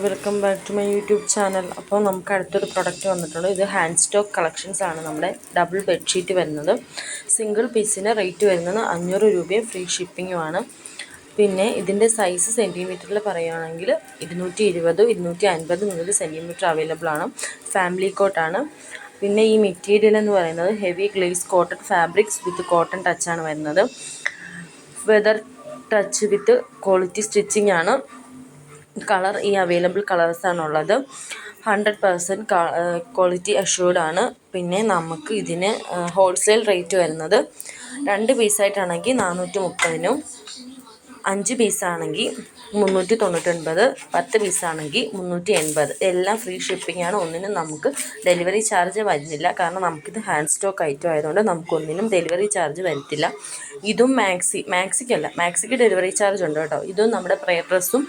Welcome back to my YouTube channel. അപ്പോൾ നമുക്ക് അടുത്തൊരു പ്രൊഡക്റ്റ് വന്നിട്ടുണ്ട്. ഇത് ഹാൻഡ് സ്റ്റോക്ക് കളക്ഷൻസ് ആണ്. നമ്മുടെ ഡബിൾ ബെഡ്ഷീറ്റ് വരുന്നത്. സിംഗിൾ പീസിന് റേറ്റ് വരുന്നത് 500 രൂപയും ഫ്രീ ഷിപ്പിങ്ങുമാണ്. പിന്നെ ഇതിൻ്റെ സൈസ് സെൻറ്റിമീറ്ററിൽ പറയുകയാണെങ്കിൽ 220 250 മുതൽ സെൻറ്റിമീറ്റർ അവൈലബിൾ ആണ്. ഫാമിലി കോട്ടാണ്. പിന്നെ ഈ മെറ്റീരിയൽ എന്ന് പറയുന്നത് heavy glaze cotton fabrics with cotton ടച്ചാണ് വരുന്നത്. Weather touch with quality stitching ആണ്. കളർ ഈ അവൈലബിൾ കളേഴ്സാണുള്ളത്. 100% ക്വാളിറ്റി അഷ്യൂർഡ് ആണ്. പിന്നെ നമുക്ക് ഇതിന് ഹോൾസെയിൽ റേറ്റ് വരുന്നത് 2 പീസായിട്ടാണെങ്കിൽ 430-നും 5 പീസാണെങ്കിൽ 399, 10 പീസാണെങ്കിൽ 380. എല്ലാം ഫ്രീ ഷിപ്പിംഗ് ആണ്. ഒന്നിനും നമുക്ക് ഡെലിവറി ചാർജ് വരുന്നില്ല. കാരണം നമുക്കിത് ഹാൻഡ് സ്റ്റോക്ക് ഐറ്റം ആയതുകൊണ്ട് നമുക്കൊന്നിനും ഡെലിവറി ചാർജ് വരത്തില്ല. ഇതും മാക്സിക്ക് ഡെലിവറി ചാർജ് ഉണ്ട് കേട്ടോ. ഇതും നമ്മുടെ പ്രയർ ഡ്രസ്സും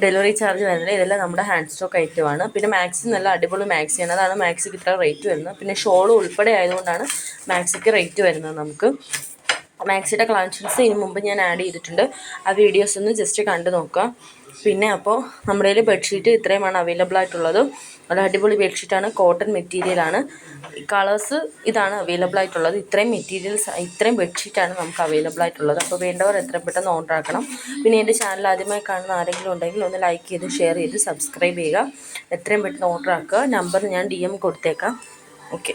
ഡെലിവറി ചാർജ് വരുന്നില്ല. ഇതെല്ലാം നമ്മുടെ ഹാൻഡ് സ്റ്റോക്ക് ഐറ്റമാണ്. പിന്നെ മാക്സി നല്ല അടിപൊളി മാക്സിയാണ്. അതാണ് മാക്സിക്ക് ഇത്ര റേറ്റ് വരുന്നത്. പിന്നെ ഷോൾ ഉൾപ്പെടെ ആയതുകൊണ്ടാണ് മാക്സിക്ക് റേറ്റ് വരുന്നത്. നമുക്ക് മാക്സിയുടെ കളക്ഷൻസ് ഇതിന് മുമ്പ് ഞാൻ ആഡ് ചെയ്തിട്ടുണ്ട്. ആ വീഡിയോസ് ഒന്ന് ജസ്റ്റ് കണ്ടു നോക്കുക. പിന്നെ അപ്പോൾ നമ്മുടെ കയ്യിൽ ബെഡ്ഷീറ്റ് ഇത്രയുമാണ് അവൈലബിൾ ആയിട്ടുള്ളത്. നല്ല അടിപൊളി ബെഡ്ഷീറ്റാണ്. കോട്ടൺ മെറ്റീരിയലാണ്. കളേഴ്സ് ഇതാണ് അവൈലബിൾ ആയിട്ടുള്ളത്. ഇത്രയും ബെഡ്ഷീറ്റാണ് നമുക്ക് അവൈലബിൾ ആയിട്ടുള്ളത്. അപ്പോൾ വേണ്ടവർ എത്രയും പെട്ടെന്ന് ഓർഡർ ആക്കണം. പിന്നെ എൻ്റെ ചാനൽ ആദ്യമായി കാണുന്ന ആരെങ്കിലും ഉണ്ടെങ്കിൽ ഒന്ന് ലൈക്ക് ചെയ്ത് ഷെയർ ചെയ്ത് സബ്സ്ക്രൈബ് ചെയ്യുക. എത്രയും പെട്ടെന്ന് ഓർഡർ ആക്കുക. നമ്പർ ഞാൻ DM കൊടുത്തേക്കാം. ഓക്കെ.